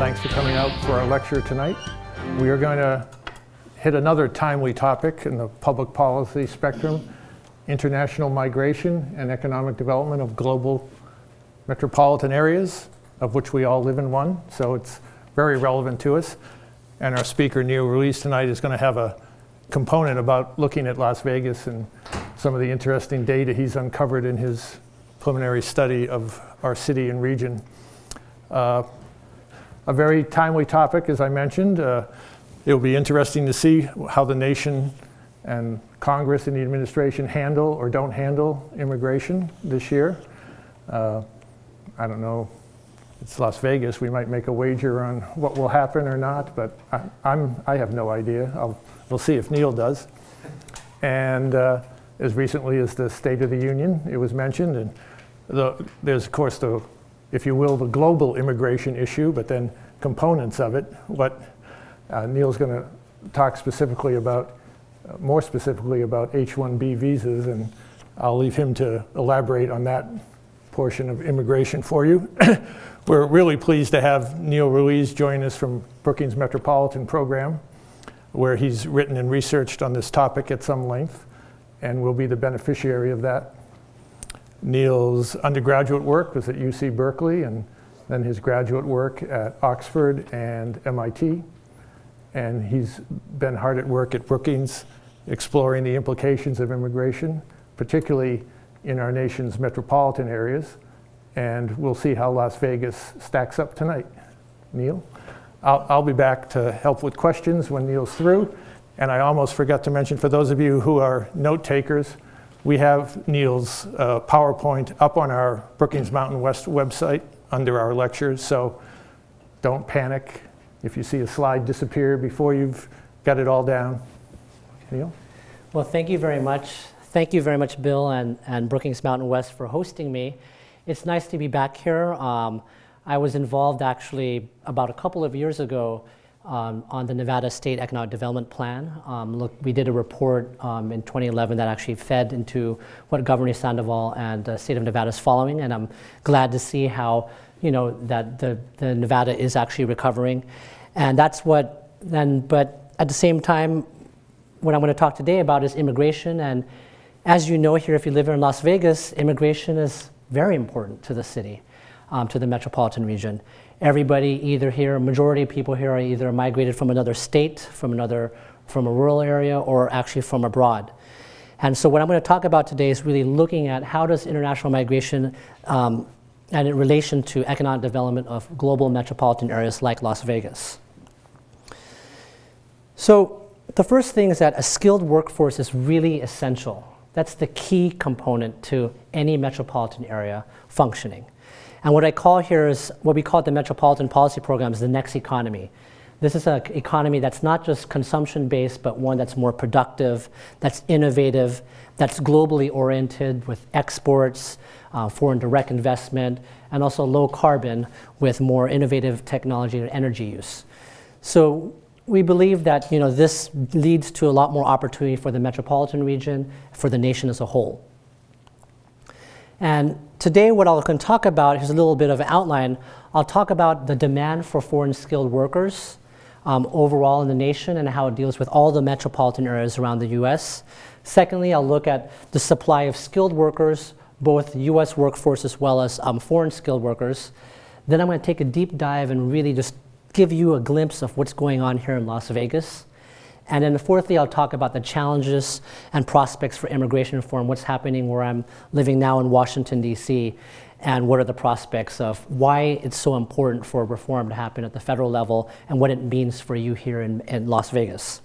Thanks for coming out for our lecture tonight. We are going to hit another timely topic in the public policy spectrum: international migration and economic development of global metropolitan areas, of which we all live in one, so it's very relevant to us. And our speaker, Neil Ruiz, tonight is going to have a component about looking at Las Vegas and some of the interesting data he's uncovered in his preliminary study of our city and region. A very timely topic, as I mentioned. It'll be interesting to see how the nation and Congress and the administration handle or don't handle immigration this year. I don't know, it's Las Vegas, we might make a wager on what will happen or not, but I have no idea. We'll see if Neil does. And as recently as the State of the Union, it was mentioned, and there's of course the, if you will, the global immigration issue, but then components of it. What Neil's going to talk specifically about, more specifically about H-1B visas, and I'll leave him to elaborate on that portion of immigration for you. We're really pleased to have Neil Ruiz join us from Brookings Metropolitan Program, where he's written and researched on this topic at some length, and will be the beneficiary of that. Neil's undergraduate work was at UC Berkeley, and then his graduate work at Oxford and MIT. And he's been hard at work at Brookings, exploring the implications of immigration, particularly in our nation's metropolitan areas. And we'll see how Las Vegas stacks up tonight. Neil? I'll be back to help with questions when Neil's through. And I almost forgot to mention, for those of you who are note takers, we have Neil's PowerPoint up on our Brookings Mountain West website under our lectures, so don't panic if you see a slide disappear before you've got it all down. Neil? Well, thank you very much. Thank you very much, Bill and Brookings Mountain West, for hosting me. It's nice to be back here. I was involved actually about a couple of years ago on the Nevada State Economic Development Plan. We did a report in 2011 that actually fed into what Governor Sandoval and the state of Nevada is following, and I'm glad to see how, that the Nevada is actually recovering. And that's what, but at the same time, what I'm going to talk today about is immigration. And as you know here, if you live here in Las Vegas, immigration is very important to the city, to the metropolitan region. Everybody either here, majority of people here are either migrated from another state, from a rural area, or actually from abroad. And so what I'm going to talk about today is really looking at how does international migration and in relation to economic development of global metropolitan areas like Las Vegas. So the first thing is that a skilled workforce is really essential. That's the key component to any metropolitan area functioning. And what I call here is what we call the Metropolitan Policy Program is the next economy. This is an economy that's not just consumption-based, but one that's more productive, that's innovative, that's globally oriented with exports, foreign direct investment, and also low carbon with more innovative technology and energy use. So we believe that this leads to a lot more opportunity for the metropolitan region, for the nation as a whole. And today what I'll talk about, here's a little bit of an outline. I'll talk about the demand for foreign skilled workers overall in the nation and how it deals with all the metropolitan areas around the US. Secondly, I'll look at the supply of skilled workers, both US workforce as well as foreign skilled workers. Then I'm going to take a deep dive and really just give you a glimpse of what's going on here in Las Vegas. And then fourthly, I'll talk about the challenges and prospects for immigration reform, what's happening where I'm living now in Washington, D.C., and what are the prospects of why it's so important for reform to happen at the federal level and what it means for you here in Las Vegas.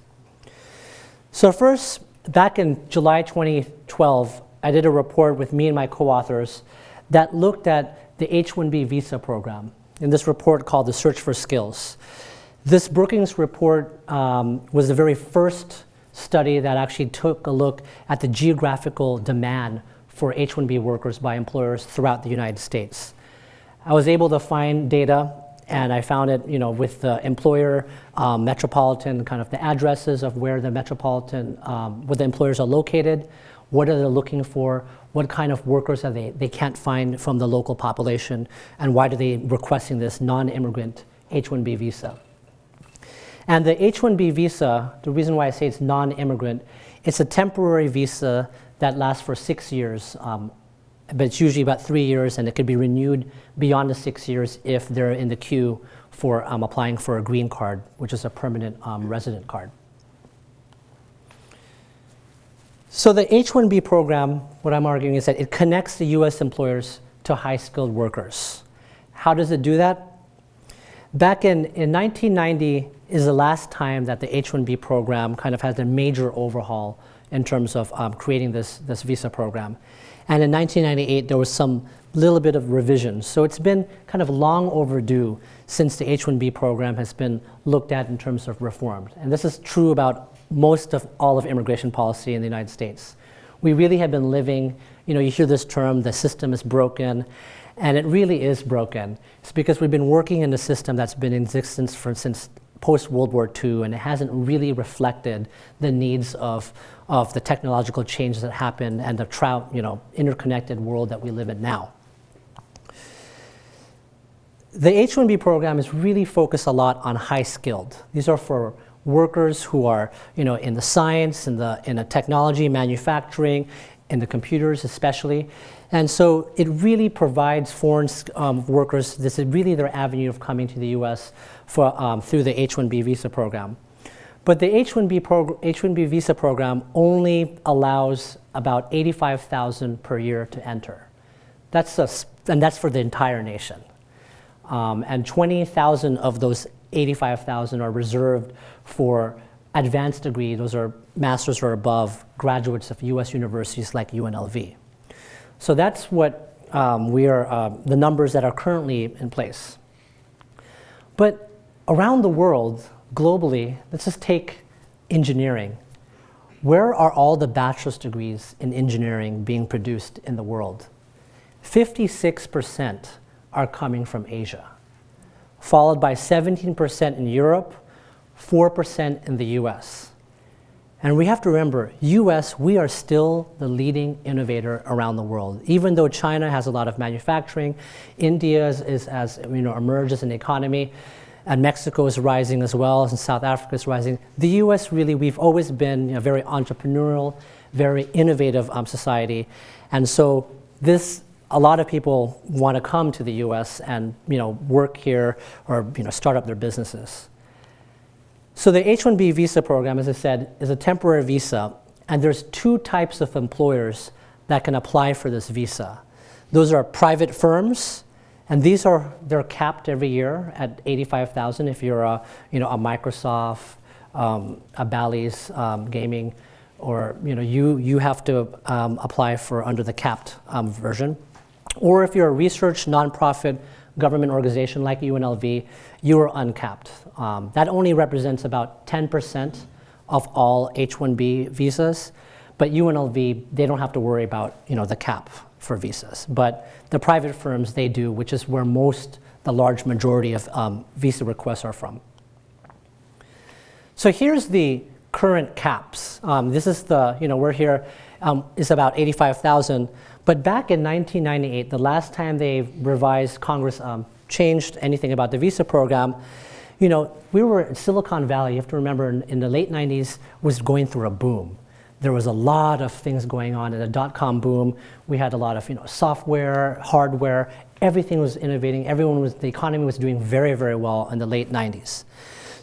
So first, back in July 2012, I did a report with me and my co-authors that looked at the H-1B visa program in this report called The Search for Skills. This Brookings report was the very first study that actually took a look at the geographical demand for H-1B workers by employers throughout the United States. I was able to find data, and I found it with the employer metropolitan, kind of the addresses of where the metropolitan, where the employers are located, what are they looking for, what kind of workers are they can't find from the local population, and why are they requesting this non-immigrant H-1B visa. And the H-1B visa, the reason why I say it's non-immigrant, it's a temporary visa that lasts for 6 years, but it's usually about 3 years, and it could be renewed beyond the 6 years if they're in the queue for applying for a green card, which is a permanent resident card. So the H-1B program, what I'm arguing is that it connects the US employers to high-skilled workers. How does it do that? Back in 1990 is the last time that the H-1B program kind of has a major overhaul in terms of creating this visa program. And in 1998, there was some little bit of revision. So it's been kind of long overdue since the H-1B program has been looked at in terms of reform. And this is true about most of all of immigration policy in the United States. We really have been living, you hear this term, the system is broken, and it really is broken. It's because we've been working in a system that's been in existence since post-World War II, and it hasn't really reflected the needs of the technological changes that happened and the interconnected world that we live in now. The H-1B program is really focused a lot on high-skilled. These are for workers who are, in the science, in the technology, manufacturing, in the computers especially. And so it really provides foreign workers, this is really their avenue of coming to the US through the H-1B visa program. But the H-1B visa program only allows about 85,000 per year to enter. And that's for the entire nation. And 20,000 of those 85,000 are reserved for advanced degree. Those are master's or above graduates of US universities like UNLV. So that's what the numbers that are currently in place. But around the world, globally, let's just take engineering. Where are all the bachelor's degrees in engineering being produced in the world? 56% are coming from Asia, followed by 17% in Europe, 4% in the US. And we have to remember, US, we are still the leading innovator around the world. Even though China has a lot of manufacturing, India has emerged as an economy, and Mexico is rising as well, and South Africa is rising. The US really, we've always been a very entrepreneurial, very innovative society. And so a lot of people want to come to the US and work here or start up their businesses. So the H-1B visa program, as I said, is a temporary visa, and there's two types of employers that can apply for this visa. Those are private firms, and they're capped every year at 85,000 if you're a Microsoft, a Bally's Gaming, or you have to apply for under the capped version. Or if you're a research nonprofit government organization like UNLV, you are uncapped. That only represents about 10% of all H-1B visas, but UNLV, they don't have to worry about the cap for visas. But the private firms, they do, which is where the large majority of visa requests are from. So here's the current caps. This is we're here, is about 85,000. But back in 1998, the last time they revised, Congress changed anything about the visa program, we were in Silicon Valley. You have to remember in the late 90s was going through a boom. There was a lot of things going on in the dot-com boom. We had a lot of software, hardware, everything was innovating. The economy was doing very, very well in the late 90s.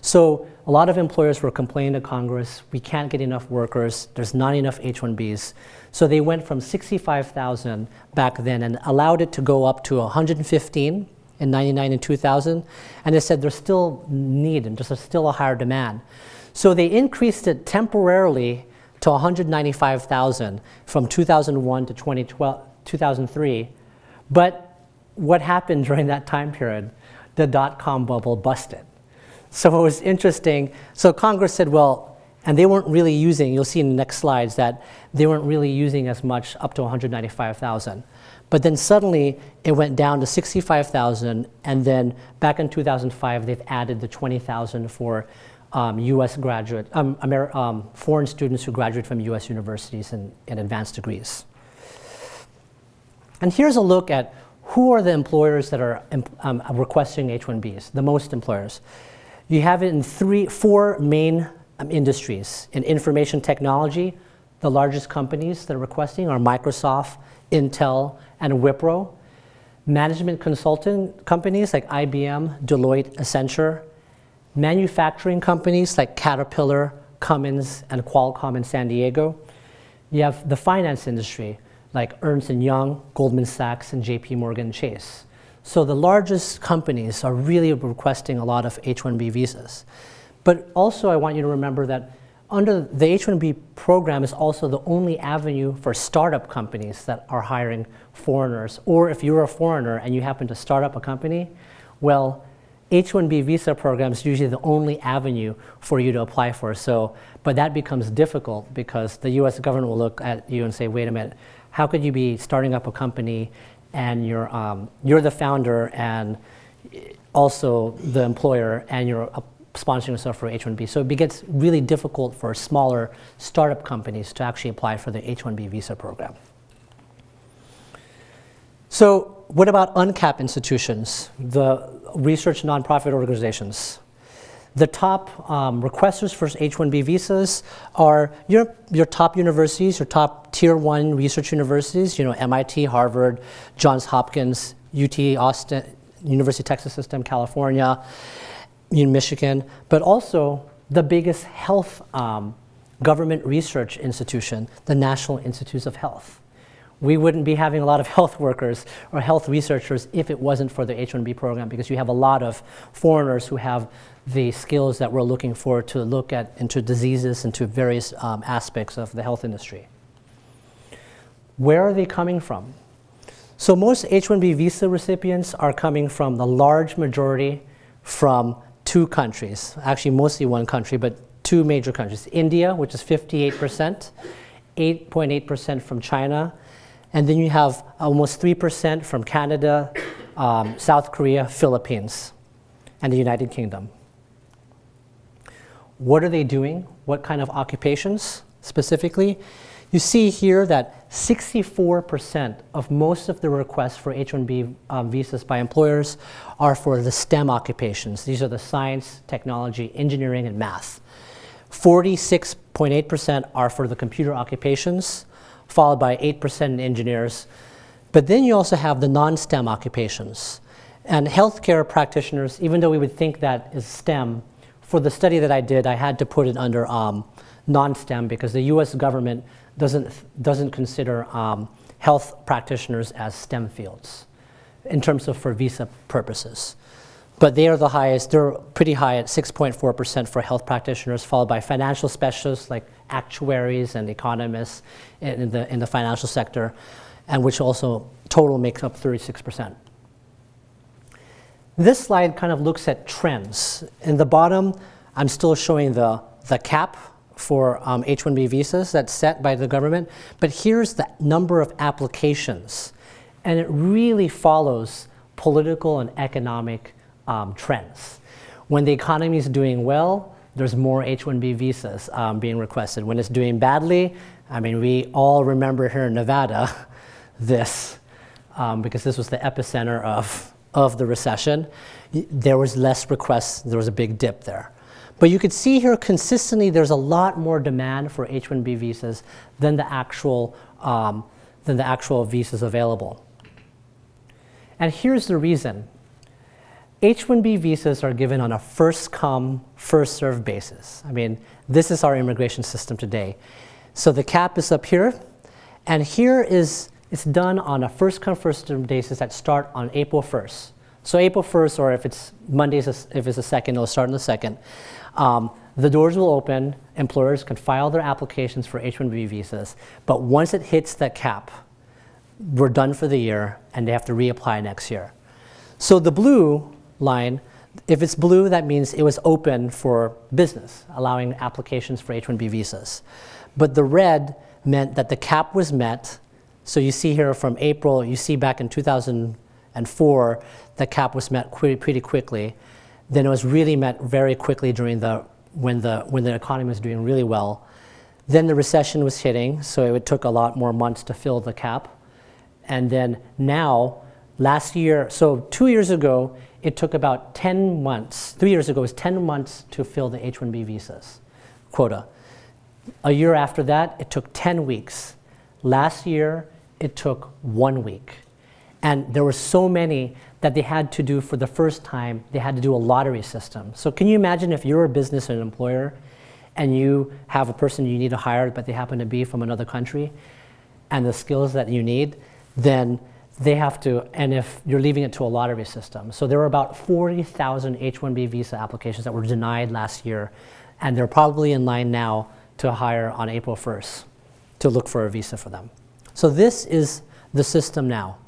So a lot of employers were complaining to Congress, we can't get enough workers, there's not enough H-1Bs. So they went from 65,000 back then and allowed it to go up to 115 in 99 and 2000. And they said there's still need and there's still a higher demand. So they increased it temporarily to 195,000 from 2001 to 2003. But what happened during that time period? The dot-com bubble busted. So it was interesting. So Congress said, well, and they weren't really using, you'll see in the next slides that they weren't really using as much up to 195,000. But then suddenly it went down to 65,000, and then back in 2005, they've added the 20,000 for US graduate, foreign students who graduate from US universities in advanced degrees. And here's a look at who are the employers that are requesting H-1Bs, the most employers? You have it in four main industries. In information technology, the largest companies that are requesting are Microsoft, Intel, and Wipro. Management consulting companies like IBM, Deloitte, Accenture. Manufacturing companies like Caterpillar, Cummins, and Qualcomm in San Diego. You have the finance industry like Ernst & Young, Goldman Sachs, and JP Morgan Chase. So the largest companies are really requesting a lot of H-1B visas. But also I want you to remember that under the H-1B program is also the only avenue for startup companies that are hiring foreigners. Or if you're a foreigner and you happen to start up a company, well, H-1B visa program is usually the only avenue for you to apply for. But that becomes difficult because the US government will look at you and say, wait a minute, how could you be starting up a company and you're the founder and also the employer and you're sponsoring yourself for H-1B? So it gets really difficult for smaller startup companies to actually apply for the H-1B visa program. So what about uncapped institutions, the research nonprofit organizations? The top requesters for H-1B visas are your top universities, your top tier 1 research universities, MIT, Harvard, Johns Hopkins, UT Austin, University of Texas System, California, Michigan, but also the biggest health government research institution, the National Institutes of Health. We wouldn't be having a lot of health workers or health researchers if it wasn't for the H-1B program, because you have a lot of foreigners who have the skills that we're looking for to look into diseases, into various aspects of the health industry. Where are they coming from? So most H-1B visa recipients are coming from the large majority from 2 countries, actually mostly 1 country, but 2 major countries. India, which is 58%, 8.8% from China, and then you have almost 3% from Canada, South Korea, Philippines, and the United Kingdom. What are they doing? What kind of occupations specifically? You see here that 64% of most of the requests for H-1B visas by employers are for the STEM occupations. These are the science, technology, engineering, and math. 46.8% are for the computer occupations, followed by 8% in engineers. But then you also have the non-STEM occupations. And healthcare practitioners, even though we would think that is STEM, for the study that I did, I had to put it under non-STEM because the US government doesn't consider health practitioners as STEM fields in terms of for visa purposes. But they are the highest, they're pretty high at 6.4% for health practitioners, followed by financial specialists like actuaries and economists in the financial sector, and which also total makes up 36%. This slide kind of looks at trends. In the bottom, I'm still showing the cap for H-1B visas that's set by the government, but here's the number of applications, and it really follows political and economic trends. When the economy is doing well, there's more H-1B visas being requested. When it's doing badly, I mean, we all remember here in Nevada this, because this was the epicenter of the recession. There was less requests, there was a big dip there. But you could see here consistently there's a lot more demand for H-1B visas than the actual visas available. And here's the reason. H-1B visas are given on a first-come, first-served basis. I mean, this is our immigration system today. So the cap is up here, and here it's done on a first-come, first-served basis that start on April 1st. So April 1st, or if it's Mondays, if it's the 2nd, it'll start on the 2nd. The doors will open, employers can file their applications for H-1B visas, but once it hits that cap, we're done for the year, and they have to reapply next year. So the blue line, if it's blue, that means it was open for business, allowing applications for H-1B visas. But the red meant that the cap was met. So you see here from April, you see back in 2004, the cap was met pretty quickly. Then it was really met very quickly during when the economy was doing really well. Then the recession was hitting, so it took a lot more months to fill the cap. And then now Last year, so 2 years ago, it took about 10 months. 3 years ago, it was 10 months to fill the H-1B visas quota. A year after that, it took 10 weeks. Last year, it took 1 week. And there were so many that they had to do, for the first time, they had to do a lottery system. So can you imagine if you're a business or an employer and you have a person you need to hire, but they happen to be from another country, and the skills that you need, then they have to, and if you're leaving it to a lottery system. So there were about 40,000 H-1B visa applications that were denied last year, and they're probably in line now to hire on April 1st to look for a visa for them. So this is the system now.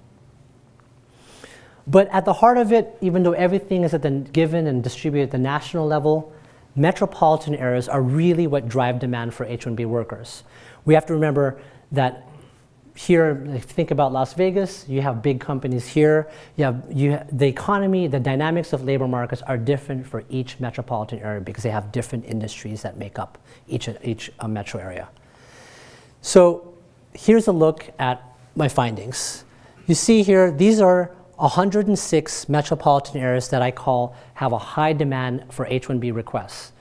But at the heart of it, even though everything is given and distributed at the national level, metropolitan areas are really what drive demand for H-1B workers. We have to remember that here, if you think about Las Vegas, you have big companies here. The economy, the dynamics of labor markets are different for each metropolitan area because they have different industries that make up each metro area. So here's a look at my findings. You see here, these are 106 metropolitan areas that I call have a high demand for H-1B requests.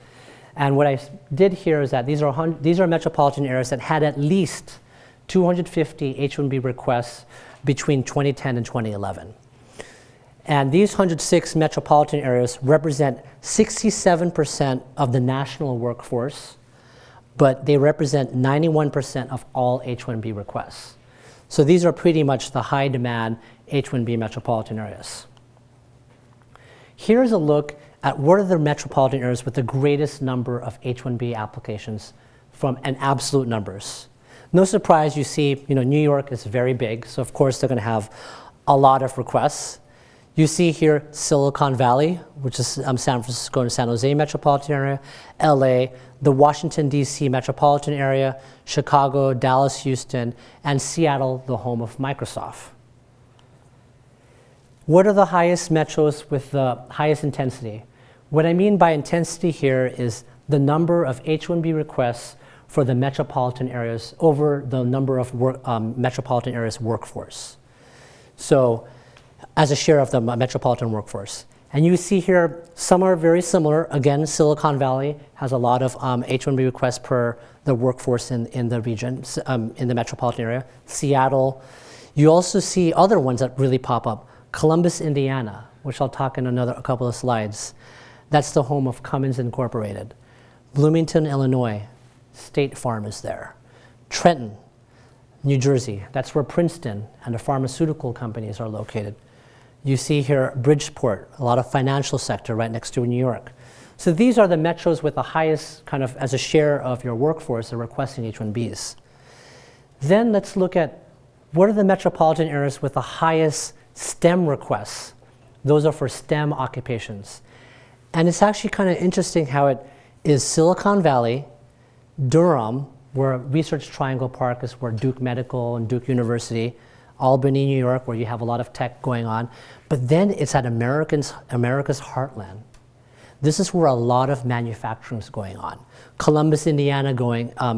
And what I did here is that these are metropolitan areas that had at least 250 H-1B requests between 2010 and 2011. And these 106 metropolitan areas represent 67% of the national workforce, but they represent 91% of all H-1B requests. So these are pretty much the high demand H-1B metropolitan areas. Here's a look at what are the metropolitan areas with the greatest number of H-1B applications from an absolute numbers. No surprise, you see, New York is very big, so of course they're going to have a lot of requests. You see here Silicon Valley, which is San Francisco and San Jose metropolitan area, LA, the Washington, D.C. metropolitan area, Chicago, Dallas, Houston, and Seattle, the home of Microsoft. What are the highest metros with the highest intensity? What I mean by intensity here is the number of H-1B requests for the metropolitan areas over the number of metropolitan areas workforce. So as a share of the metropolitan workforce. And you see here, some are very similar. Again, Silicon Valley has a lot of H-1B requests per the workforce in the region, in the metropolitan area. Seattle. You also see other ones that really pop up. Columbus, Indiana, which I'll talk in a couple of slides. That's the home of Cummins Incorporated. Bloomington, Illinois, State Farm is there. Trenton, New Jersey, that's where Princeton and the pharmaceutical companies are located. You see here Bridgeport, a lot of financial sector right next to New York. So these are the metros with the highest kind of as a share of your workforce that are requesting H-1Bs. Then let's look at what are the metropolitan areas with the highest STEM requests. Those are for STEM occupations. And it's actually kind of interesting how it is Silicon Valley, Durham, where Research Triangle Park is where Duke Medical and Duke University, Albany, New York, where you have a lot of tech going on. But then it's at America's heartland. This is where a lot of manufacturing is going on. Columbus, Indiana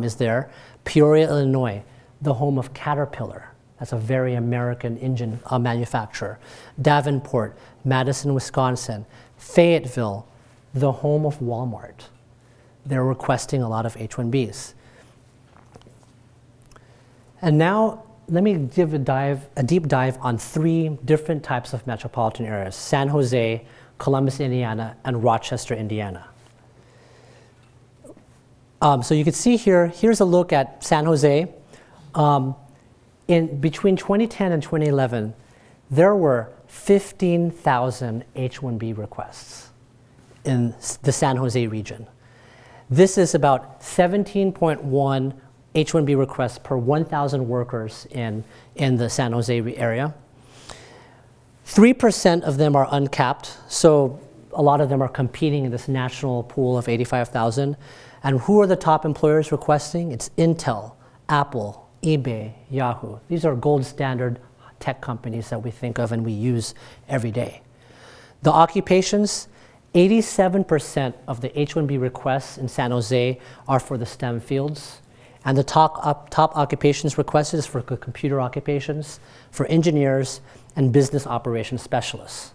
is there. Peoria, Illinois, the home of Caterpillar. That's a very American engine manufacturer. Davenport, Madison, Wisconsin. Fayetteville, the home of Walmart. They're requesting a lot of H-1Bs. And now, let me give a deep dive on 3 different types of metropolitan areas: San Jose, Columbus, Indiana, and Rochester, Indiana. So you can see here's a look at San Jose. Between 2010 and 2011, there were 15,000 H-1B requests in the San Jose region. This is about 17.1 H-1B requests per 1,000 workers in the San Jose area. 3% of them are uncapped, so a lot of them are competing in this national pool of 85,000. And who are the top employers requesting? It's Intel, Apple, eBay, Yahoo. These are gold standard tech companies that we think of and we use every day. The occupations, 87% of the H-1B requests in San Jose are for the STEM fields. And the top occupations requested is for computer occupations, for engineers, and business operations specialists.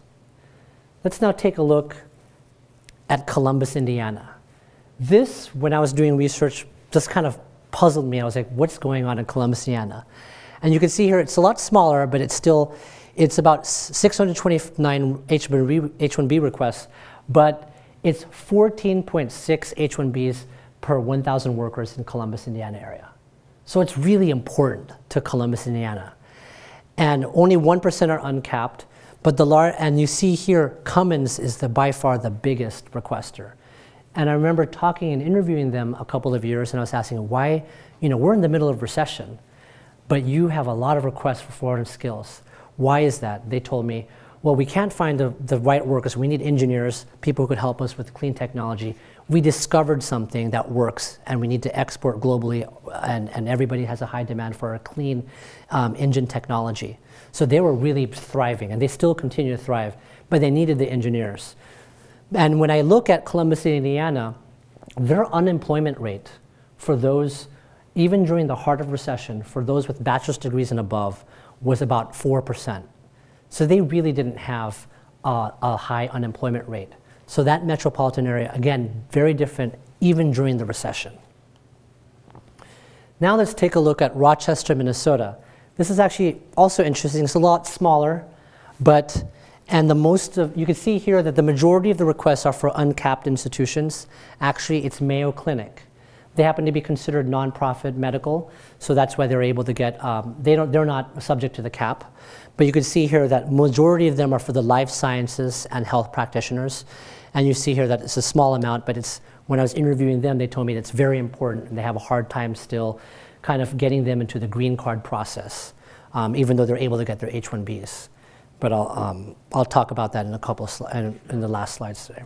Let's now take a look at Columbus, Indiana. This, when I was doing research, just kind of puzzled me. I was like, what's going on in Columbus, Indiana? And you can see here, it's a lot smaller, but it's about 629 H-1B requests, but it's 14.6 H-1Bs per 1,000 workers in Columbus, Indiana area. So it's really important to Columbus, Indiana. And only 1% are uncapped, but and you see here, Cummins is by far the biggest requester. And I remember talking and interviewing them a couple of years, and I was asking why, we're in the middle of recession, but you have a lot of requests for foreign skills. Why is that? They told me, well, we can't find the right workers. We need engineers, people who could help us with clean technology. We discovered something that works, and we need to export globally, and everybody has a high demand for a clean engine technology. So they were really thriving, and they still continue to thrive, but they needed the engineers. And when I look at Columbus, Indiana, their unemployment rate for those, even during the heart of recession, for those with bachelor's degrees and above, was about 4%. So they really didn't have a high unemployment rate. So that metropolitan area, again, very different even during the recession. Now let's take a look at Rochester, Minnesota. This is actually also interesting. It's a lot smaller, and you can see here that the majority of the requests are for uncapped institutions. Actually, it's Mayo Clinic. They happen to be considered nonprofit medical, so that's why they're able to get, they're not subject to the cap. But you can see here that majority of them are for the life sciences and health practitioners. And you see here that it's a small amount, but when I was interviewing them, they told me it's very important, and they have a hard time still kind of getting them into the green card process, even though they're able to get their H-1Bs. But I'll talk about that in in the last slides today.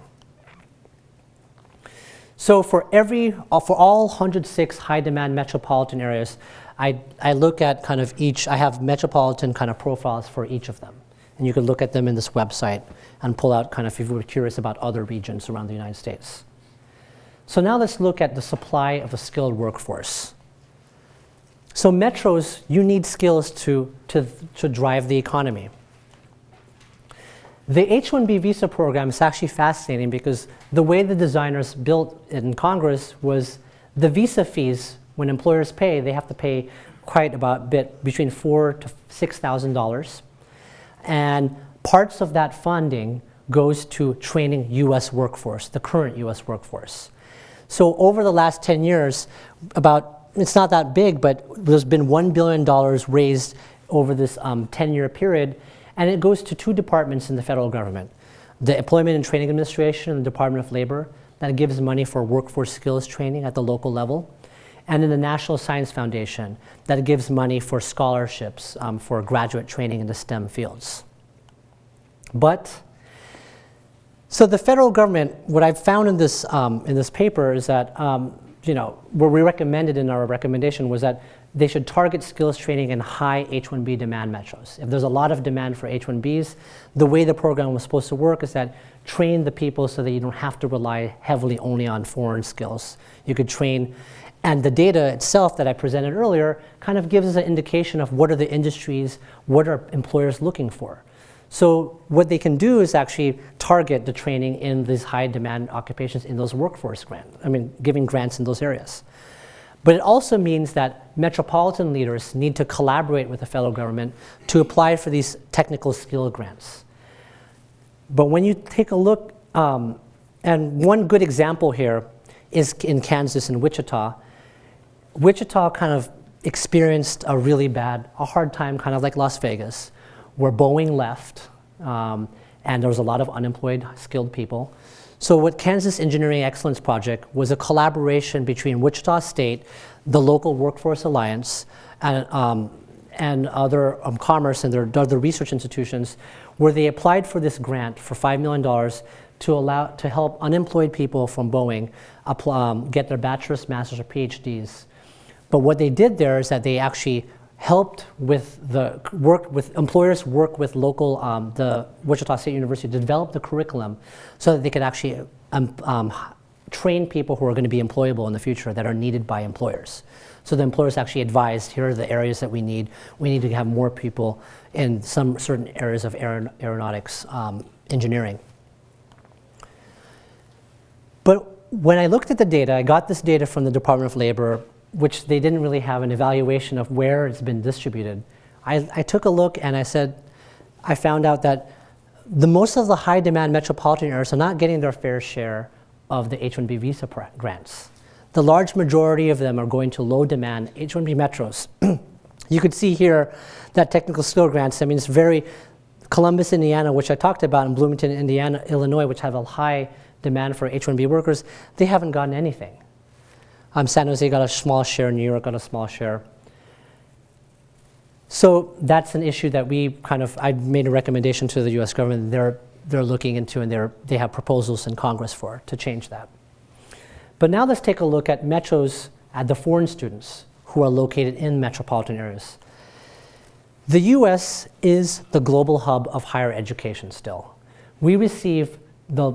So for all 106 high demand metropolitan areas, I look at kind of I have metropolitan kind of profiles for each of them. And you can look at them in this website and pull out kind of if you were curious about other regions around the United States. So now let's look at the supply of a skilled workforce. So metros, you need skills to drive the economy. The H-1B visa program is actually fascinating because the way the designers built it in Congress was the visa fees, when employers pay, they have to pay quite a bit, between $4,000 to $6,000. And parts of that funding goes to training U.S. workforce, the current U.S. workforce. So over the last 10 years, it's not that big, but there's been $1 billion raised over this 10-year period. And it goes to two departments in the federal government, the Employment and Training Administration and the Department of Labor, that gives money for workforce skills training at the local level, and in the National Science Foundation, that gives money for scholarships for graduate training in the STEM fields. So the federal government, what I've found in this paper is that, what we recommended in our recommendation was that they should target skills training in high H-1B demand metros. If there's a lot of demand for H-1Bs, the way the program was supposed to work is that train the people so that you don't have to rely heavily only on foreign skills. You could train, and the data itself that I presented earlier kind of gives us an indication of what are the industries, what are employers looking for. So what they can do is actually target the training in these high demand occupations in those workforce grants, giving grants in those areas. But it also means that metropolitan leaders need to collaborate with the federal government to apply for these technical skill grants. But when you take a look, and one good example here is in Kansas and Wichita. Wichita kind of experienced a hard time, kind of like Las Vegas, where Boeing left, and there was a lot of unemployed, skilled people. So what Kansas Engineering Excellence Project was a collaboration between Wichita State, the local Workforce Alliance, and other commerce and their other research institutions, where they applied for this grant for $5 million to help unemployed people from Boeing get their bachelor's, master's, or PhDs. But what they did there is that they actually helped employers work with local, the Wichita State University to develop the curriculum so that they could actually train people who are going to be employable in the future that are needed by employers. So the employers actually advised, here are the areas that we need. We need to have more people in some certain areas of aeronautics engineering. But when I looked at the data, I got this data from the Department of Labor, which they didn't really have an evaluation of where it's been distributed. I took a look and I found out that most of the high demand metropolitan areas are not getting their fair share of the H-1B visa grants. The large majority of them are going to low demand H-1B metros. You could see here that technical skill grants, I mean, it's very, Columbus, Indiana, which I talked about, and Bloomington, Indiana, Illinois, which have a high demand for H-1B workers, they haven't gotten anything. San Jose got a small share, New York got a small share. So that's an issue that I made a recommendation to the US government. They're looking into, and they have proposals in Congress to change that. But now let's take a look at metros, at the foreign students who are located in metropolitan areas. The US is the global hub of higher education still. We receive the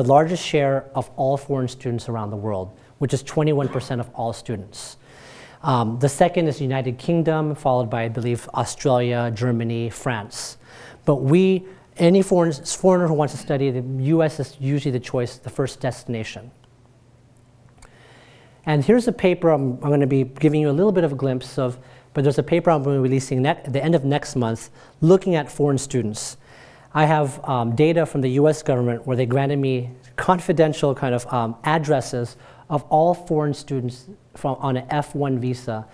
largest share of all foreign students around the world, which is 21% of all students. The second is United Kingdom, followed by, I believe, Australia, Germany, France. But any foreigner who wants to study, the US is usually the choice, the first destination. And here's a paper I'm going to be giving you a little bit of a glimpse of, but there's a paper I'm going to be releasing at the end of next month looking at foreign students. I have data from the US government where they granted me confidential kind of addresses of all foreign students on an F1 visa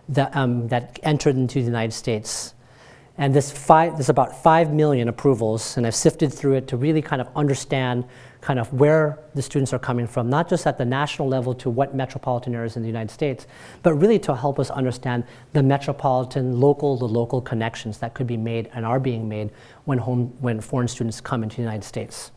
that entered into the United States. And there's about 5 million approvals, and I've sifted through it to really kind of understand kind of where the students are coming from, not just at the national level to what metropolitan areas in the United States, but really to help us understand the local connections that could be made and are being made when foreign students come into the United States.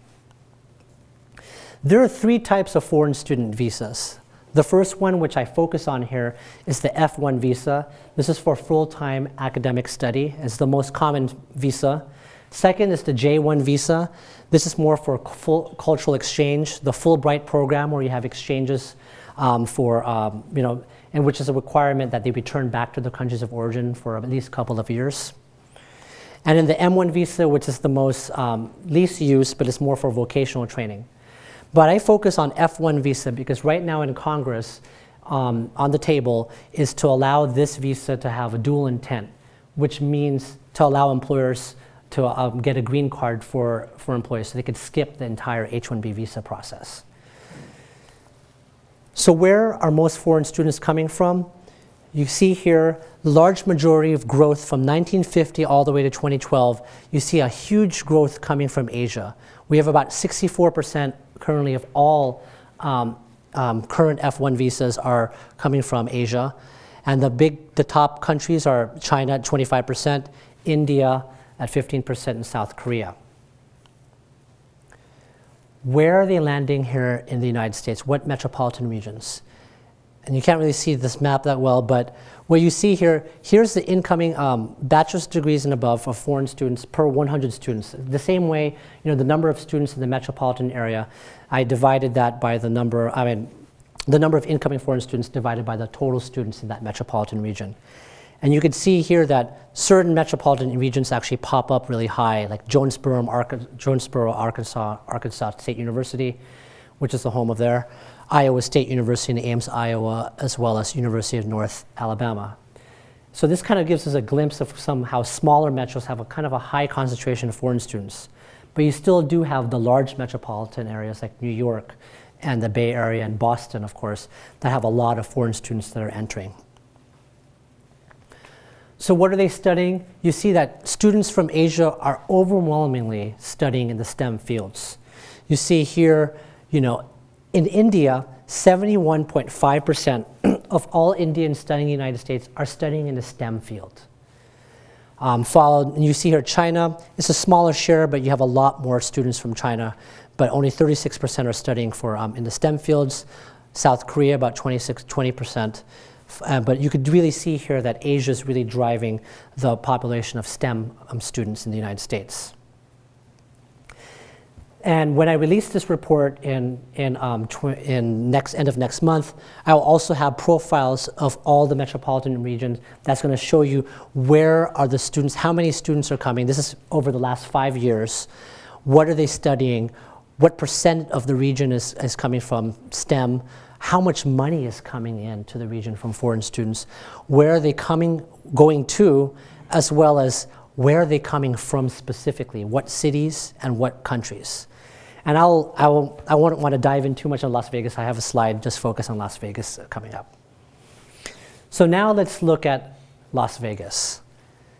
There are 3 types of foreign student visas. The first one, which I focus on here, is the F1 visa. This is for full-time academic study. It's the most common visa. Second is the J1 visa. This is more for full cultural exchange, the Fulbright program where you have exchanges and which is a requirement that they return back to their countries of origin for at least a couple of years. And then the M1 visa, which is the most least used, but it's more for vocational training. But I focus on F1 visa because right now in Congress, on the table, is to allow this visa to have a dual intent, which means to allow employers to get a green card for employees so they could skip the entire H-1B visa process. So where are most foreign students coming from? You see here the large majority of growth from 1950 all the way to 2012. You see a huge growth coming from Asia. We have about 64% currently of all current F1 visas are coming from Asia. And the top countries are China at 25%, India at 15%, and South Korea. Where are they landing here in the United States? What metropolitan regions? And you can't really see this map that well, but what you see here, here's the incoming bachelor's degrees and above of foreign students per 100 students. The same way, the number of students in the metropolitan area, I divided that by the number of incoming foreign students divided by the total students in that metropolitan region. And you can see here that certain metropolitan regions actually pop up really high, like Jonesboro, Arkansas State University, which is the home of there. Iowa State University in Ames, Iowa, as well as University of North Alabama. So this kind of gives us a glimpse of how smaller metros have a kind of a high concentration of foreign students. But you still do have the large metropolitan areas like New York and the Bay Area and Boston, of course, that have a lot of foreign students that are entering. So what are they studying? You see that students from Asia are overwhelmingly studying in the STEM fields. You see here, in India, 71.5% of all Indians studying in the United States are studying in the STEM field. Followed, and you see here China, it's a smaller share, but you have a lot more students from China, but only 36% are studying in the STEM fields. South Korea, about 20%. But you could really see here that Asia is really driving the population of STEM students in the United States. And when I release this report in end of next month, I will also have profiles of all the metropolitan regions. That's going to show you where are the students, how many students are coming. This is over the last 5 years. What are they studying? What % of the region is coming from STEM? How much money is coming into the region from foreign students? Where are they going to, as well as where are they coming from specifically? What cities and what countries? And I won't want to dive in too much on Las Vegas. I have a slide just focused on Las Vegas coming up. So now let's look at Las Vegas,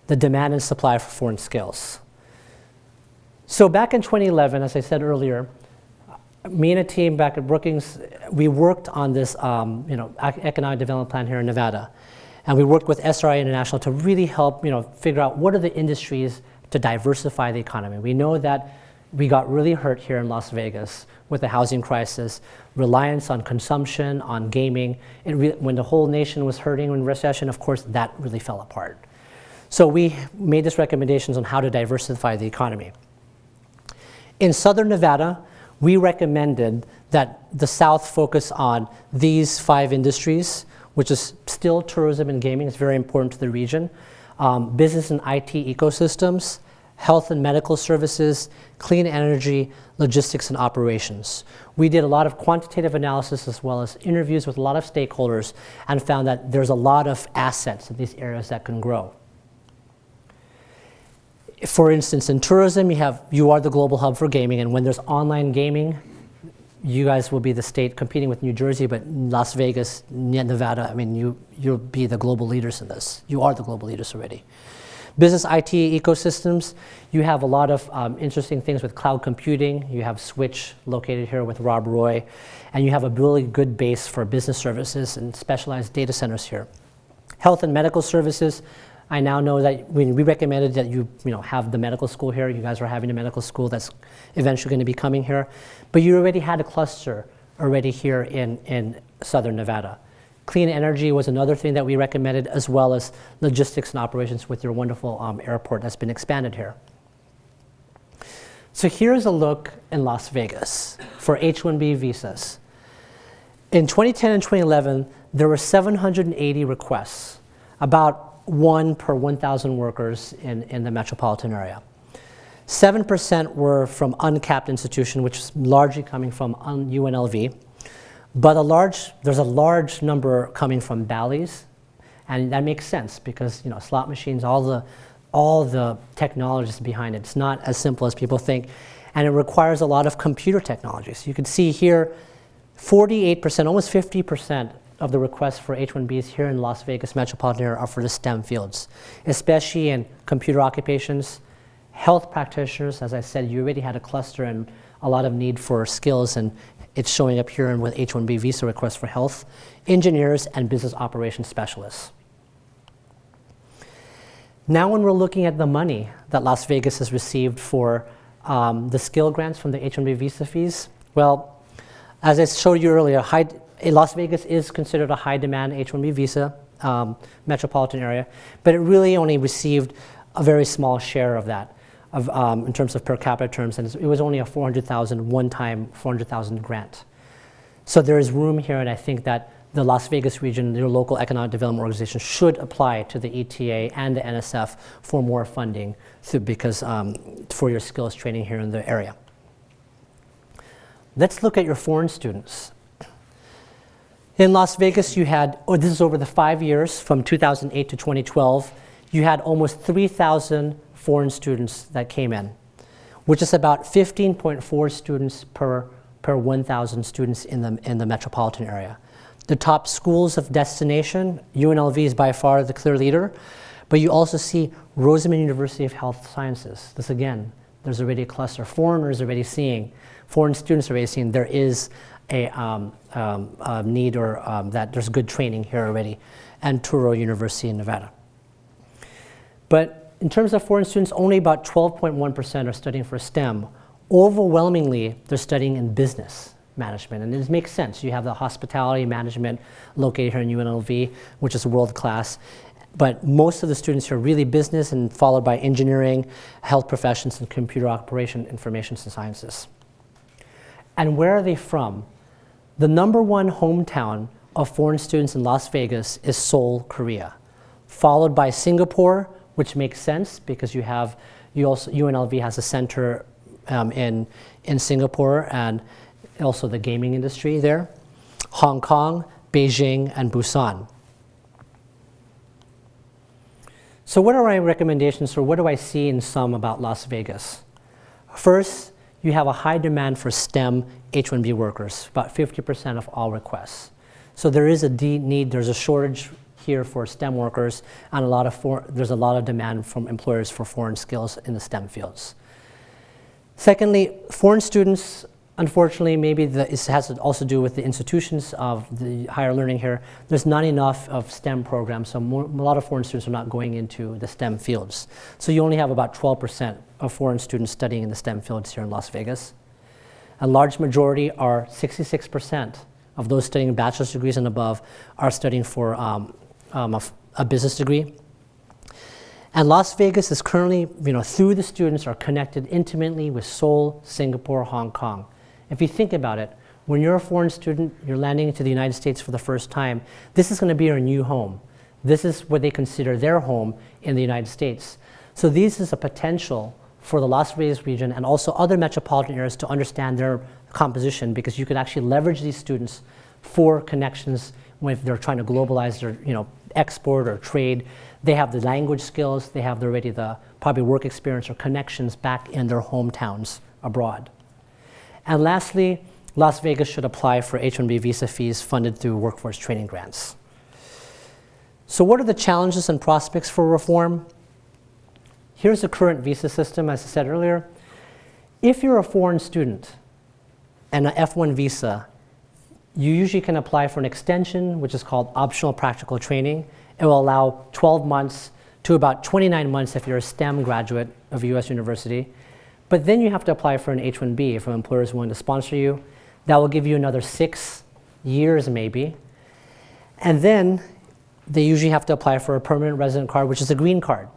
the demand and supply for foreign skills. So back in 2011, as I said earlier, me and a team back at Brookings, we worked on this economic development plan here in Nevada. And we worked with SRI International to really help figure out what are the industries to diversify the economy. We know that we got really hurt here in Las Vegas with the housing crisis, reliance on consumption, on gaming. When the whole nation was hurting in recession, of course, that really fell apart. So we made these recommendations on how to diversify the economy. In Southern Nevada, we recommended that the South focus on these 5 industries, which is still tourism and gaming. It's very important to the region. Business and IT ecosystems, health and medical services, clean energy, logistics and operations. We did a lot of quantitative analysis as well as interviews with a lot of stakeholders and found that there's a lot of assets in these areas that can grow. For instance, in tourism, you are the global hub for gaming, and when there's online gaming, you guys will be the state competing with New Jersey, but Las Vegas, Nevada, I mean, you'll be the global leaders in this. You are the global leaders already. Business IT ecosystems, you have a lot of interesting things with cloud computing. You have Switch located here with Rob Roy, and you have a really good base for business services and specialized data centers here. Health and medical services, I now know that we recommended that you have the medical school here. You guys are having a medical school that's eventually going to be coming here. But you already had a cluster already here in Southern Nevada. Clean energy was another thing that we recommended, as well as logistics and operations with your wonderful airport that's been expanded here. So here's a look in Las Vegas for H-1B visas. In 2010 and 2011, there were 780 requests, about 1 per 1,000 workers in the metropolitan area. 7% were from uncapped institution, which is largely coming from UNLV. But there's a large number coming from Bally's, and that makes sense because slot machines, all the technologies behind it. It's not as simple as people think, and it requires a lot of computer technology. So you can see here, 48%, almost 50% of the requests for H-1Bs here in Las Vegas metropolitan area are for the STEM fields, especially in computer occupations, health practitioners. As I said, you already had a cluster and a lot of need for skills, and it's showing up here with H-1B visa requests for health, engineers, and business operations specialists. Now when we're looking at the money that Las Vegas has received for the skill grants from the H-1B visa fees, well, as I showed you earlier, Las Vegas is considered a high-demand H-1B visa metropolitan area, but it really only received a very small share of that. In terms of per capita terms, and it was only a one-time $400,000 grant. So there is room here, and I think that the Las Vegas region, your local economic development organization, should apply to the ETA and the NSF for more funding for your skills training here in the area. Let's look at your foreign students. In Las Vegas, you had, this is over the 5 years, from 2008 to 2012, you had almost 3,000 foreign students that came in, which is about 15.4 students per 1,000 students in the metropolitan area. The top schools of destination, UNLV is by far the clear leader, but you also see Rosamond University of Health Sciences. This again, there's already a cluster. Foreign students are already seeing there is a need or that there's good training here already, and Touro University in Nevada. But in terms of foreign students, only about 12.1% are studying for STEM. Overwhelmingly, they're studying in business management, and it makes sense. You have the hospitality management located here in UNLV, which is world-class, but most of the students are really business, and followed by engineering, health professions, and computer operation, information sciences. And where are they from? The number 1 hometown of foreign students in Las Vegas is Seoul, Korea, followed by Singapore, which makes sense because UNLV has a center in Singapore and also the gaming industry there, Hong Kong, Beijing, and Busan. So what are my recommendations, or what do I see in sum about Las Vegas? First, you have a high demand for STEM H-1B workers, about 50% of all requests. So there is a need, there's a shortage here for STEM workers, and there's a lot of demand from employers for foreign skills in the STEM fields. Secondly, foreign students, unfortunately, maybe it has to also do with the institutions of the higher learning here. There's not enough of STEM programs, so a lot of foreign students are not going into the STEM fields. So you only have about 12% of foreign students studying in the STEM fields here in Las Vegas. A large majority are 66% of those studying bachelor's degrees and above are studying for a business degree. And Las Vegas is currently, through the students, are connected intimately with Seoul, Singapore, Hong Kong. If you think about it, when you're a foreign student, you're landing into the United States for the first time, this is going to be your new home. This is what they consider their home in the United States. So this is a potential for the Las Vegas region and also other metropolitan areas to understand their composition, because you could actually leverage these students for connections when they're trying to globalize their export or trade. They have the language skills, they have already the probably work experience or connections back in their hometowns abroad. And lastly, Las Vegas should apply for H-1B visa fees funded through workforce training grants. So what are the challenges and prospects for reform? Here's the current visa system, as I said earlier. If you're a foreign student and an F1 visa, you usually can apply for an extension, which is called optional practical training. It will allow 12 months to about 29 months if you're a STEM graduate of a US university. But then you have to apply for an H-1B if an employer is willing to sponsor you. That will give you another 6 years maybe. And then they usually have to apply for a permanent resident card, which is a green card.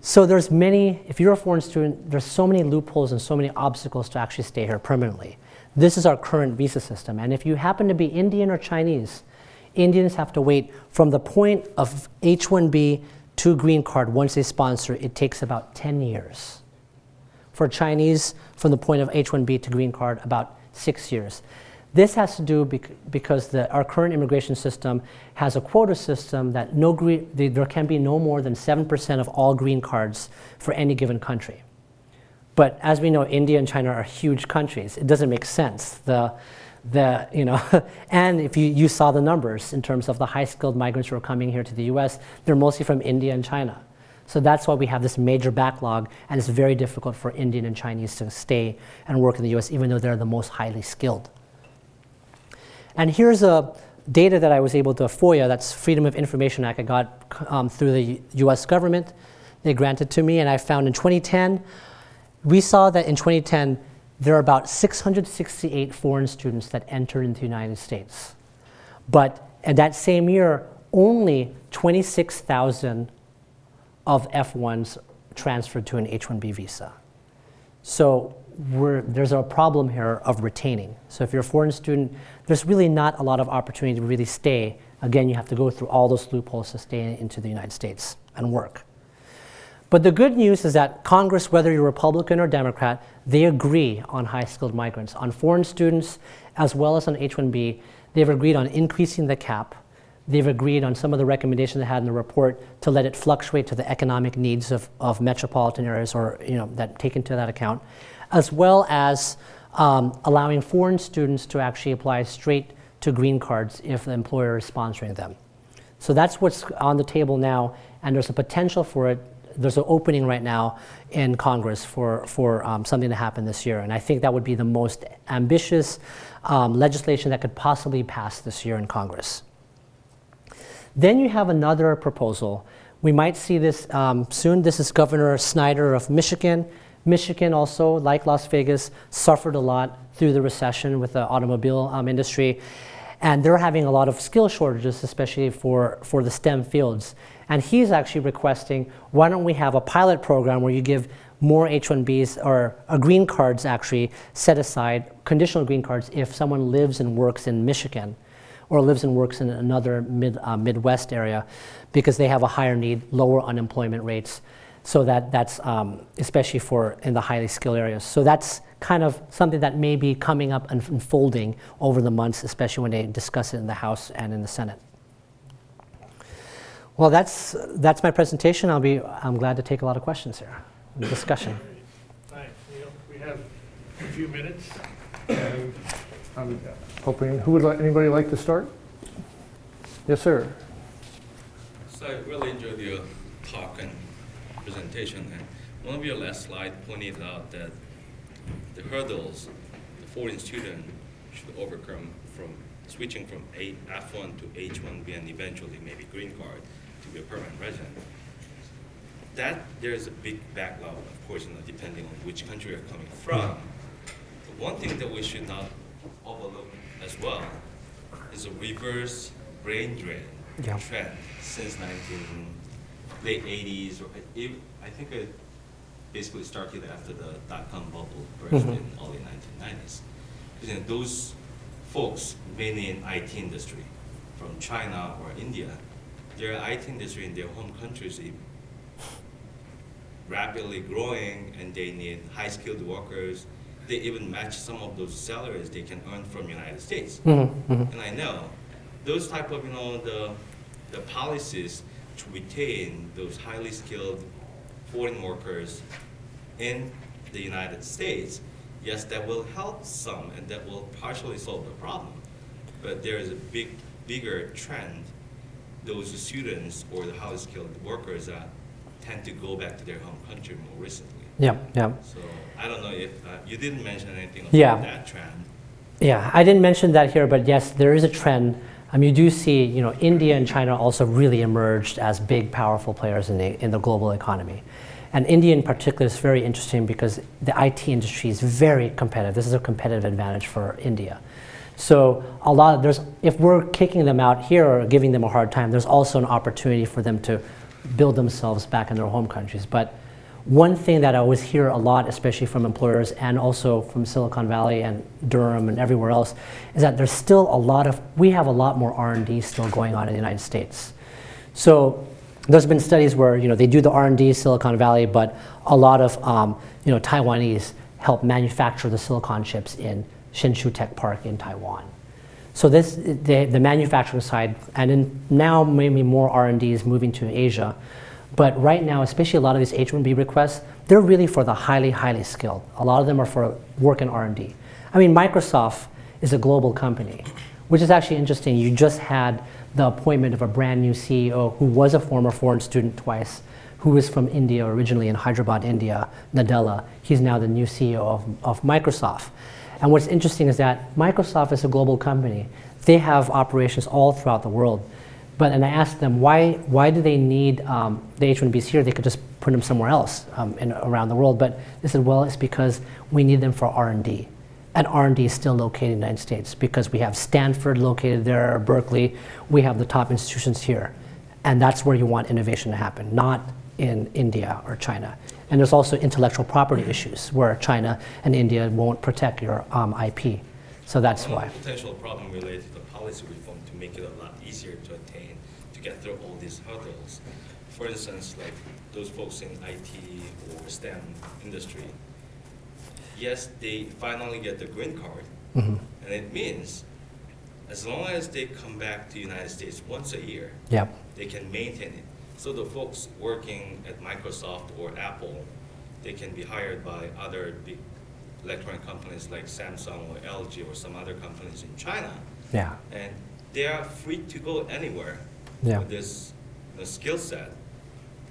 So if you're a foreign student, there's so many loopholes and so many obstacles to actually stay here permanently. This is our current visa system. And if you happen to be Indian or Chinese, Indians have to wait from the point of H-1B to green card. Once they sponsor, it takes about 10 years. For Chinese, from the point of H-1B to green card, about 6 years. This has to do because our current immigration system has a quota system that there can be no more than 7% of all green cards for any given country. But as we know, India and China are huge countries. It doesn't make sense. And if you saw the numbers in terms of the high-skilled migrants who are coming here to the US, they're mostly from India and China. So that's why we have this major backlog, and it's very difficult for Indian and Chinese to stay and work in the US, even though they're the most highly skilled. And here's a data that I was able to FOIA, that's Freedom of Information Act I got through the US government. They granted to me, and I found in 2010, we saw that in 2010, there are about 668 foreign students that entered into the United States. But in that same year, only 26,000 of F1s transferred to an H-1B visa. So there's a problem here of retaining. So if you're a foreign student, there's really not a lot of opportunity to really stay. Again, you have to go through all those loopholes to stay into the United States and work. But the good news is that Congress, whether you're Republican or Democrat, they agree on high-skilled migrants. On foreign students, as well as on H-1B, they've agreed on increasing the cap. They've agreed on some of the recommendations they had in the report to let it fluctuate to the economic needs of metropolitan areas, or that take into that account, as well as allowing foreign students to actually apply straight to green cards if the employer is sponsoring them. So that's what's on the table now, and there's a potential for it. There's an opening right now in Congress for something to happen this year, and I think that would be the most ambitious legislation that could possibly pass this year in Congress. Then you have another proposal. We might see this soon. This is Governor Snyder of Michigan. Michigan also, like Las Vegas, suffered a lot through the recession with the automobile industry. And they're having a lot of skill shortages, especially for the STEM fields. And he's actually requesting, why don't we have a pilot program where you give more H-1Bs or green cards actually set aside, conditional green cards, if someone lives and works in Michigan or lives and works in another Midwest area, because they have a higher need, lower unemployment rates. So that's especially for in the highly skilled areas. So that's kind of something that may be coming up and unfolding over the months, especially when they discuss it in the House and in the Senate. Well, that's my presentation. I'm glad to take a lot of questions here, discussion. Thanks, Neil. We have a few minutes, and I'm hoping, anybody like to start? Yes, sir. So I really enjoyed your talk and presentation, and one of your last slides pointed out that the hurdles the foreign student should overcome from switching from F1 to H1B and eventually maybe green card to be a permanent resident. That there's a big backlog, of course, depending on which country you're coming from. But one thing that we should not overlook as well is a reverse brain drain trend since late 80s, or I think it basically started after the dot-com bubble burst in early 1990s. Because those folks, mainly in IT industry, from China or India, their IT industry in their home countries is rapidly growing, and they need high-skilled workers. They even match some of those salaries they can earn from United States. And I know those type of the policies to retain those highly skilled foreign workers in the United States, yes, that will help some and that will partially solve the problem. But there is a bigger trend. Those students or the highly skilled workers tend to go back to their home country more recently. Yeah. So I don't know if you didn't mention anything about that trend. Yeah, I didn't mention that here, but yes, there is a trend. You do see, India and China also really emerged as big, powerful players in the global economy. And India in particular is very interesting because the IT industry is very competitive. This is a competitive advantage for India. So if we're kicking them out here or giving them a hard time, there's also an opportunity for them to build themselves back in their home countries. But one thing that I always hear a lot, especially from employers and also from Silicon Valley and Durham and everywhere else, is that there's still we have a lot more R&D still going on in the United States. So there's been studies where they do the R&D Silicon Valley, but a lot of Taiwanese help manufacture the silicon chips in Hsinchu Tech Park in Taiwan. So the manufacturing side, and now maybe more R&D is moving to Asia. But right now, especially a lot of these H-1B requests, they're really for the highly, highly skilled. A lot of them are for work in R&D. Microsoft is a global company, which is actually interesting. You just had the appointment of a brand new CEO who was a former foreign student twice, who was from India originally, in Hyderabad, India, Nadella. He's now the new CEO of Microsoft. And what's interesting is that Microsoft is a global company. They have operations all throughout the world. And I asked them, why do they need the H-1Bs here? They could just put them somewhere else around the world. But they said, well, it's because we need them for R&D. And R&D is still located in the United States because we have Stanford located there, Berkeley. We have the top institutions here. And that's where you want innovation to happen, not in India or China. And there's also intellectual property issues where China and India won't protect your IP. So that's why. Potential problem related to the policy reform to make it a lot easier to attain, to get through all these hurdles. For instance, like those folks in IT or STEM industry, yes, they finally get the green card, and it means as long as they come back to the United States once a year, they can maintain it. So the folks working at Microsoft or Apple, they can be hired by other big electronic companies like Samsung or LG or some other companies in China. And they are free to go anywhere with this skill set.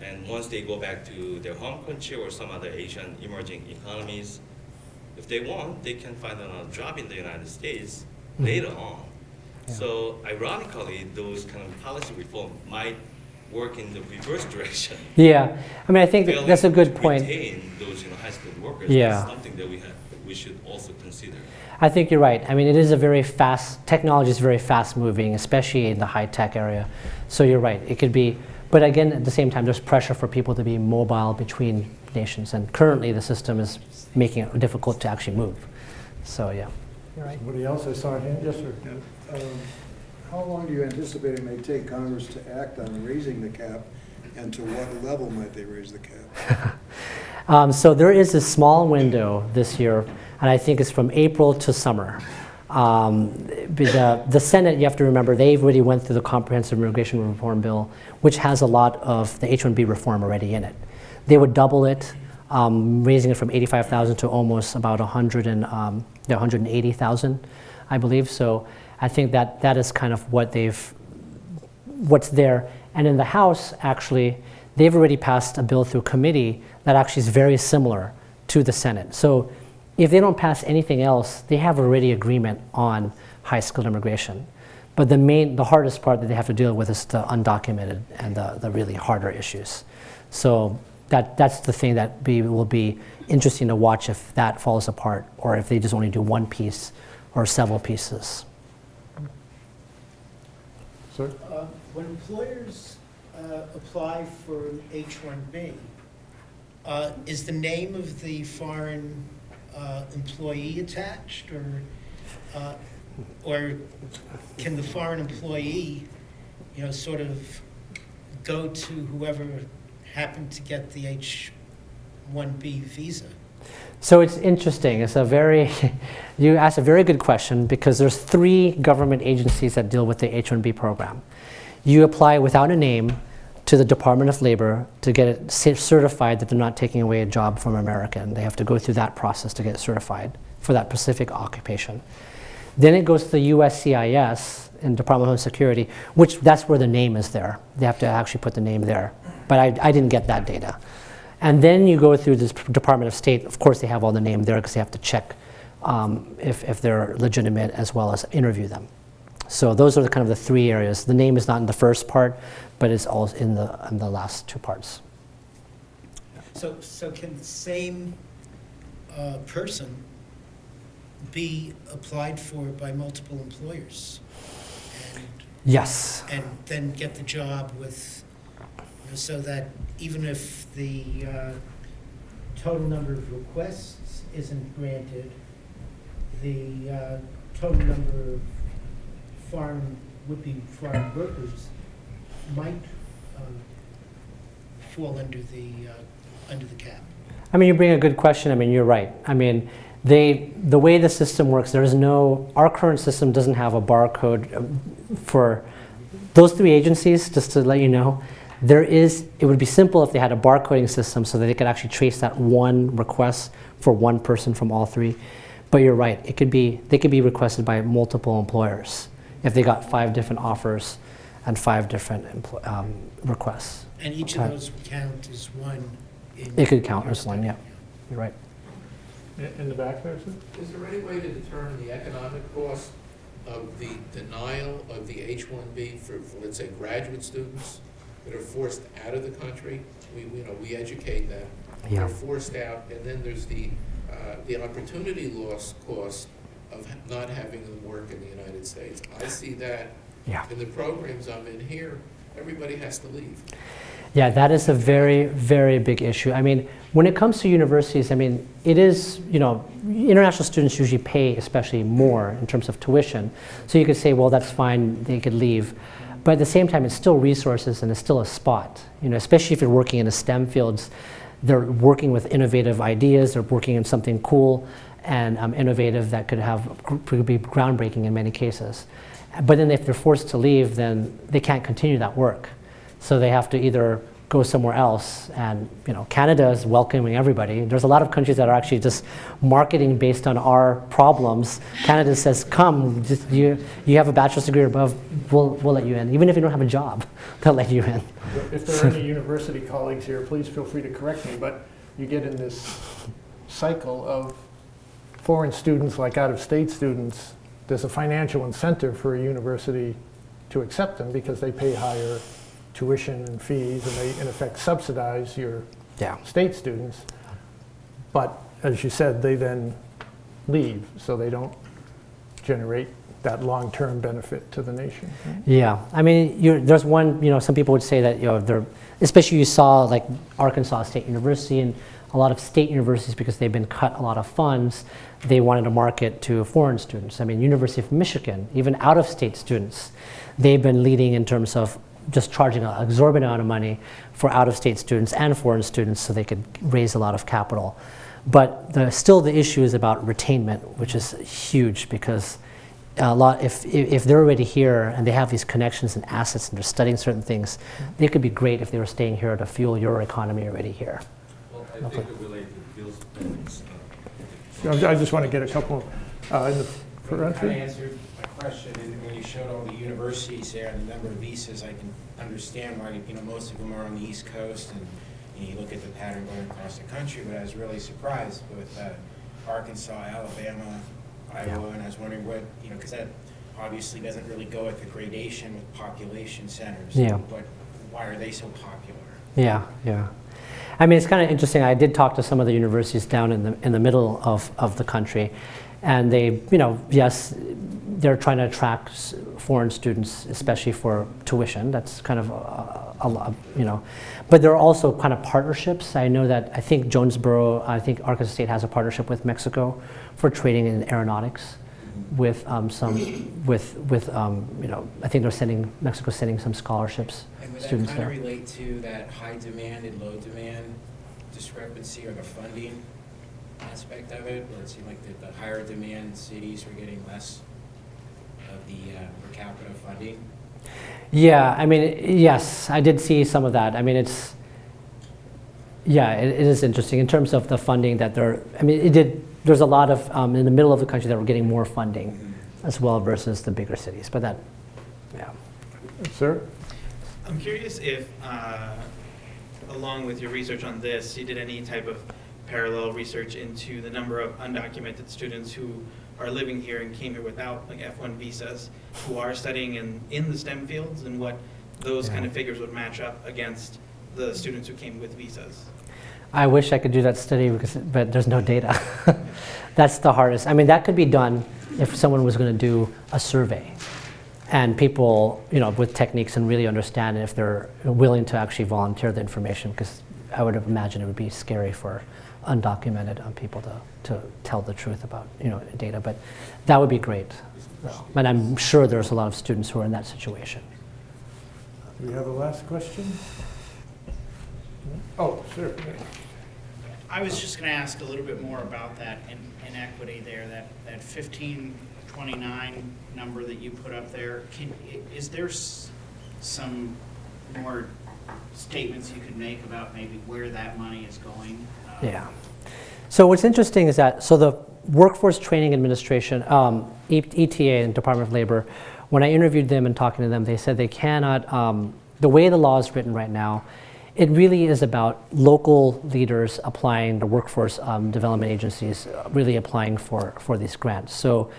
And once they go back to their home country or some other Asian emerging economies, if they want, they can find another job in the United States later on. So ironically, those kind of policy reform might work in the reverse direction. I think that's a good point. Retain those high-skilled workers. Yeah. That's something that we we should also consider? I think you're right. I mean, it is a very fast, technology is very fast moving, especially in the high tech area. So you're right, it could be, but again, at the same time, there's pressure for people to be mobile between nations. And currently the system is making it difficult to actually move. So yeah, you're right. Somebody else, I saw a hand, yes, sir. How long do you anticipate it may take Congress to act on raising the cap, and to what level might they raise the cap? So there is a small window this year, and I think it's from April to summer. The Senate, you have to remember, they already went through the Comprehensive Immigration Reform Bill, which has a lot of the H-1B reform already in it. They would double it, raising it from 85,000 to almost about 180,000, I believe. So I think that is kind of what's there. And in the House, actually, they've already passed a bill through committee that actually is very similar to the Senate. So if they don't pass anything else, they have already agreement on high-skilled immigration. But the hardest part that they have to deal with is the undocumented and the really harder issues. So that's the thing that will be interesting to watch if that falls apart, or if they just only do one piece or several pieces. Sir? When employers apply for an H-1B, is the name of the foreign employee attached, or can the foreign employee, sort of go to whoever happened to get the H-1B visa? So it's interesting. You asked a very good question, because there's 3 government agencies that deal with the H-1B program. You apply without a name to the Department of Labor to get it certified that they're not taking away a job from American. They have to go through that process to get certified for that specific occupation. Then it goes to the USCIS in Department of Homeland Security, which that's where the name is there. They have to actually put the name there. But I didn't get that data. And then you go through this Department of State. Of course, they have all the name there because they have to check if they're legitimate, as well as interview them. So those are kind of the 3 areas. The name is not in the first part, but it's all in the last 2 parts. So can the same person be applied for by multiple employers, Yes. and then get the job with, so that even if the total number of requests isn't granted, the total number of would-be foreign workers might fall under the cap? I mean, you bring a good question. I mean, you're right. I mean, the way the system works, our current system doesn't have a barcode for those 3 agencies. Just to let you know, it would be simple if they had a barcoding system so that they could actually trace that one request for one person from all 3. But you're right, they could be requested by multiple employers if they got 5 different offers and 5 different requests. And each of those would count as one? It could count as one, yeah. You're right. In the back there, sir? Is there any way to determine the economic cost of the denial of the H-1B for, let's say, graduate students that are forced out of the country? We educate them. Yeah. They're forced out, and then there's the opportunity loss cost of not having them work in the United States. I see that in the programs I'm in here. Everybody has to leave. Yeah, that is a very, very big issue. I mean, when it comes to universities, I mean, it is, international students usually pay especially more in terms of tuition. So you could say, well, that's fine, they could leave. But at the same time, it's still resources and it's still a spot, especially if you're working in the STEM fields. They're working with innovative ideas, they're working in something cool and innovative that could be groundbreaking in many cases. But then if they're forced to leave, then they can't continue that work. So they have to either go somewhere else, and Canada is welcoming everybody. There's a lot of countries that are actually just marketing based on our problems. Canada says, come, you have a bachelor's degree or above, we'll let you in. Even if you don't have a job, they'll let you in. If there are any university colleagues here, please feel free to correct me, but you get in this cycle of foreign students like out-of-state students. There's a financial incentive for a university to accept them because they pay higher tuition and fees, and they in effect subsidize your state students. But as you said, they then leave, so they don't generate that long-term benefit to the nation. Right? Yeah, I mean, there's one, some people would say that, especially you saw like Arkansas State University and a lot of state universities, because they've been cut a lot of funds, they wanted to market to foreign students. I mean, University of Michigan, even out-of-state students, they've been leading in terms of just charging an exorbitant amount of money for out-of-state students and foreign students so they could raise a lot of capital. But still the issue is about retainment, which is huge, because if they're already here and they have these connections and assets and they're studying certain things, they could be great if they were staying here to fuel your economy already here. Well, I think it relates to Bill's points. I just want to get a couple in the front Kind of here. answered my question, and when you showed all the universities there and the number of visas, I can understand why, most of them are on the East Coast, and you look at the pattern going across the country, but I was really surprised with Arkansas, Alabama, Iowa, and I was wondering what, because that obviously doesn't really go at the gradation with population centers. Yeah. But why are they so popular? Yeah, yeah. I mean, it's kind of interesting. I did talk to some of the universities down in the middle of the country, and they, yes, they're trying to attract foreign students, especially for tuition. That's kind of a lot, But there are also kind of partnerships. I know that I think Arkansas State has a partnership with Mexico for training in aeronautics. With I think Mexico's sending some scholarships And would that students kind of there. relate to that high demand and low demand discrepancy, or the funding aspect of it, where it seemed like the higher demand cities were getting less of the per capita funding? Yeah, I mean, yes, I did see some of that. I mean, it is interesting in terms of the funding that there's a lot of, in the middle of the country that were getting more funding as well versus the bigger cities, but that, yeah. Sir? I'm curious if, along with your research on this, you did any type of parallel research into the number of undocumented students who are living here and came here without like F1 visas, who are studying in the STEM fields, and what those kind of figures would match up against the students who came with visas. I wish I could do that study, but there's no data. That's the hardest. I mean, that could be done if someone was going to do a survey, and people, with techniques and really understand if they're willing to actually volunteer the information, because I would imagine it would be scary for undocumented people to tell the truth about data, but that would be great. And I'm sure there's a lot of students who are in that situation. Do we have a last question? Oh, sir. I was just going to ask a little bit more about that inequity there, that 1529 number that you put up there. Is there some more statements you could make about maybe where that money is going? Yeah. So what's interesting is that, the Workforce Training Administration, ETA and Department of Labor, when I interviewed them and talking to them, they said they cannot, the way the law is written right now, it really is about local leaders applying, the workforce development agencies really applying for these grants. So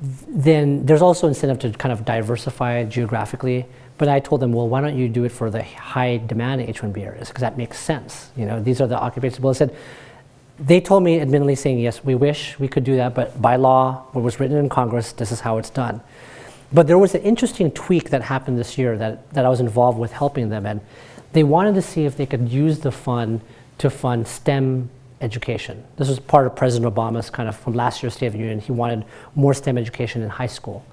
then there's also incentive to kind of diversify geographically. But I told them, well, why don't you do it for the high demand H-1B areas? Because that makes sense. These are the occupations. Well, I said, they told me admittedly saying, yes, we wish we could do that, but by law, what was written in Congress, this is how it's done. But there was an interesting tweak that happened this year that I was involved with helping them, and they wanted to see if they could use the fund to fund STEM education. This was part of President Obama's kind of from last year's State of the Union. He wanted more STEM education in high school.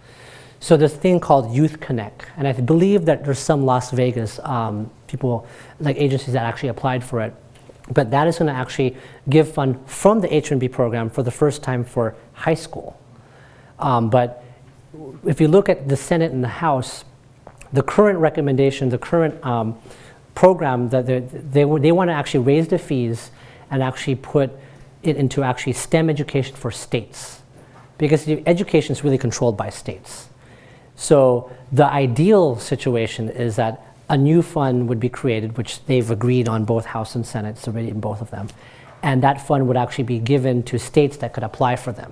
So there's a thing called Youth Connect, and I believe that there's some Las Vegas people, like agencies that actually applied for it. But that is going to actually give fund from the H-1B program for the first time for high school. But if you look at the Senate and the House, the current recommendation, the current program, that they want to actually raise the fees and actually put it into actually STEM education for states, because the education is really controlled by states. So the ideal situation is that a new fund would be created, which they've agreed on both House and Senate, it's already in both of them, and that fund would actually be given to states that could apply for them.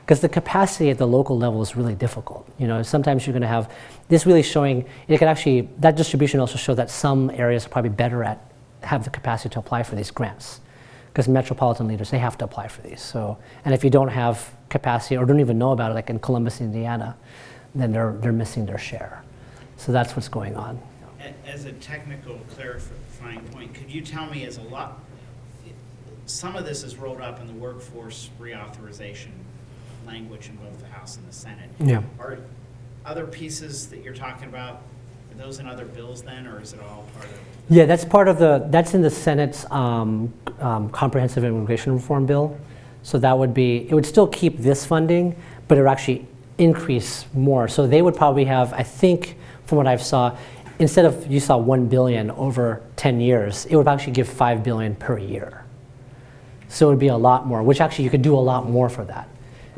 Because the capacity at the local level is really difficult. Sometimes you're going to have this really showing, that distribution also show that some areas are probably better at, have the capacity to apply for these grants. Because metropolitan leaders, they have to apply for these. So, and if you don't have capacity or don't even know about it, like in Columbus, Indiana, then they're missing their share. So that's what's going on. As a technical clarifying point, could you tell me, some of this is rolled up in the workforce reauthorization language in both the House and the Senate. Yeah. Are other pieces that you're talking about, are those in other bills then, or is it all part of? Yeah, that's in the Senate's comprehensive immigration reform bill. So it would still keep this funding, but it would actually increase more. So they would probably have, I think, from what I saw, instead of you saw $1 billion over 10 years, it would actually give $5 billion per year. So it would be a lot more, which actually you could do a lot more for that.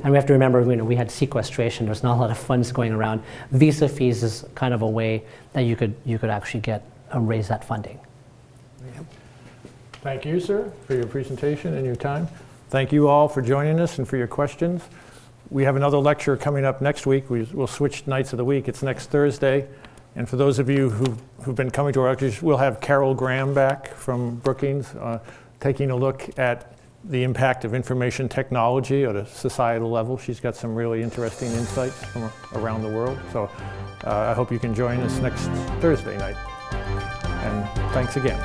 And we have to remember, we had sequestration. There's not a lot of funds going around. Visa fees is kind of a way that you could actually raise that funding. Thank you, sir, for your presentation and your time. Thank you all for joining us and for your questions. We have another lecture coming up next week. We'll switch nights of the week. It's next Thursday. And for those of you who've been coming to our lectures, we'll have Carol Graham back from Brookings, taking a look at the impact of information technology at a societal level. She's got some really interesting insights from around the world. So I hope you can join us next Thursday night. And thanks again.